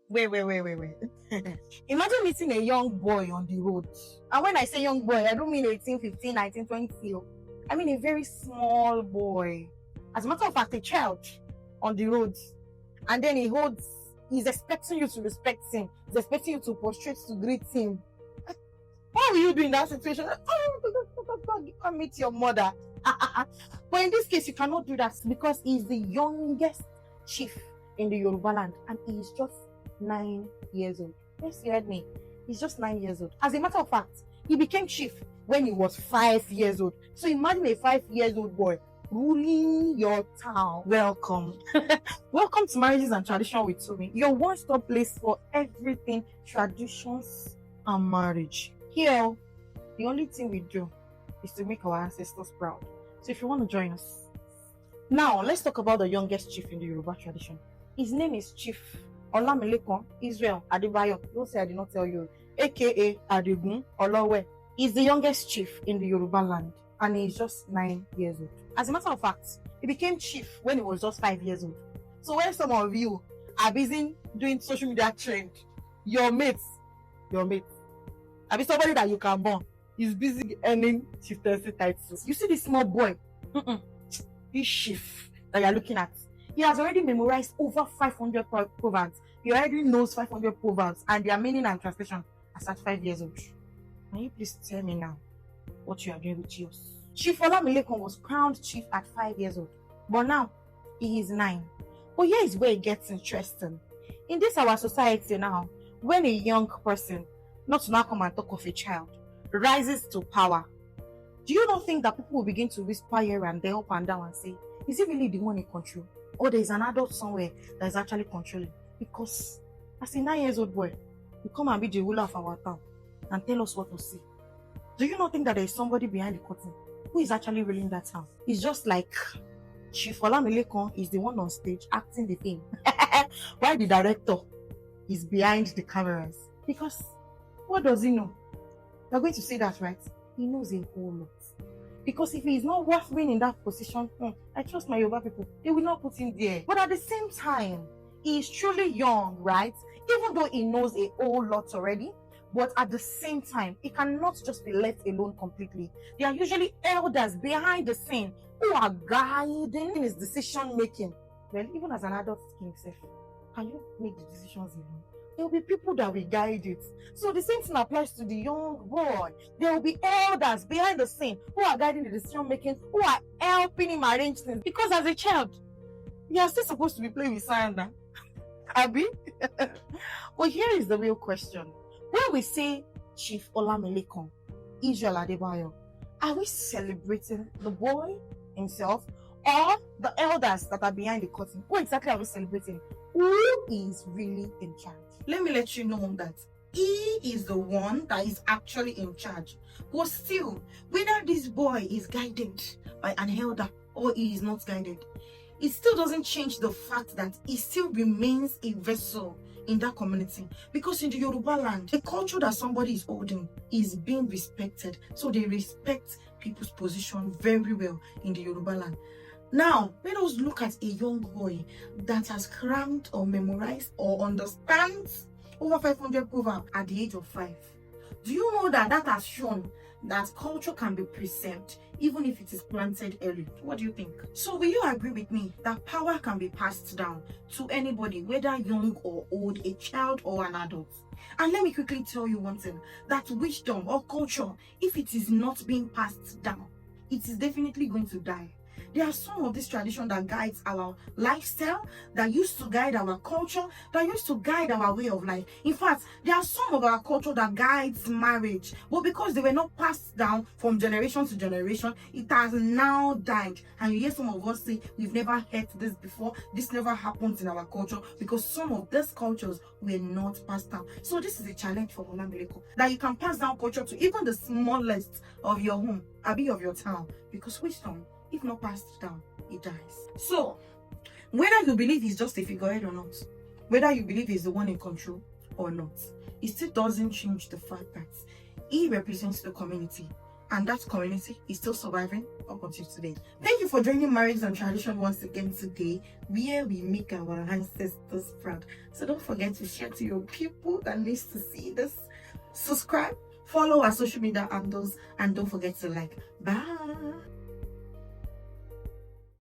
Wait. Imagine meeting a young boy on the road. And when I say young boy, I don't mean 18, 15, 19, 20. I mean a very small boy. As a matter of fact, a child on the road. And then he's expecting you to respect him. He's expecting you to prostrate to greet him. What will you do in that situation? Oh, you can meet your mother. But in this case, you cannot do that because he's the youngest chief in the Yorubaland and he's just 9 years old. Yes, you heard me. He's just 9 years old. As a matter of fact, he became chief when he was 5 years old. So imagine a 5 years old boy ruling your town. Welcome. Welcome to Marriages and Tradition with Tumi, your one-stop place for everything traditions and marriage. Here, the only thing we do is to make our ancestors proud. So if you want to join us. Now, let's talk about the youngest chief in the Yoruba tradition. His name is Chief Olamilekon Israel Adebayo. Don't say I did not tell you. AKA Adigun Olowe. He's the youngest chief in the Yoruba land and he's just 9 years old. As a matter of fact, he became chief when he was just 5 years old. So when some of you are busy doing social media trend, your mates, I mean somebody that you can born is busy earning chieftaincy titles. You see this small boy, this chief that you're looking at, he has already memorized over 500 proverbs. He already knows 500 proverbs and their meaning and translation as at 5 years old. Can you please tell me now what you are doing with yours? Chief Olamilekon was crowned chief at 5 years old, but now he is 9. But here is where it gets interesting. In this our society now, when a young person, not to now come and talk of a child, rises to power, do you not think that people will begin to whisper here and there, up and down, and say, is he really the one in control? Or there is an adult somewhere that is actually controlling? Because as a 9 years old boy, you come and be the ruler of our town and tell us what to say. Do you not think that there is somebody behind the curtain who is actually ruling that town? It's just like Chief Olamilekon is the one on stage acting the film, while the director is behind the cameras. Because what does he know? You're going to say that, right? He knows a whole lot. Because if he is not worth being in that position, I trust my Yoruba people, they will not put him there. But at the same time, he is truly young, right? Even though he knows a whole lot already, but at the same time, he cannot just be left alone completely. There are usually elders behind the scene who are guiding his decision making. Well, even as an adult himself, can you make the decisions alone? There will be people that will guide it. So the same thing applies to the young boy. There will be elders behind the scene who are guiding the decision making, who are helping him arrange things. Because as a child, you are still supposed to be playing with sand, Abby. But here is the real question. When we say Chief Olamilekon Israel Adebayo, are we celebrating the boy himself or the elders that are behind the curtain? Who exactly are we celebrating? Who is really in charge? Let me let you know that he is the one that is actually in charge. But still, whether this boy is guided by an elder or he is not guided, it still doesn't change the fact that he still remains a vessel in that community. Because in the Yoruba land, the culture that somebody is holding is being respected. So they respect people's position very well in the Yoruba land. Now, let us look at a young boy that has crammed or memorized or understands over 500 proverbs at the age of 5. Do you know that that has shown that culture can be preserved even if it is planted early? What do you think? So will you agree with me that power can be passed down to anybody, whether young or old, a child or an adult? And let me quickly tell you one thing, that wisdom or culture, if it is not being passed down, it is definitely going to die. There are some of this tradition that guides our lifestyle, that used to guide our culture, that used to guide our way of life. In fact, there are some of our culture that guides marriage, but because they were not passed down from generation to generation, it has now died. And you hear some of us say, we've never heard this before, this never happens in our culture, because some of these cultures were not passed down. So this is a challenge for Olamilekon, that you can pass down culture to even the smallest of your home, of your town, because wisdom, if not passed down, it dies. So, whether you believe he's just a figurehead or not, whether you believe he's the one in control or not, it still doesn't change the fact that he represents the community and that community is still surviving up until today. Thank you for joining Marriage and Tradition once again today, where we make our ancestors proud. So don't forget to share to your people that needs to see this. Subscribe, follow our social media handles, and don't forget to like. Bye.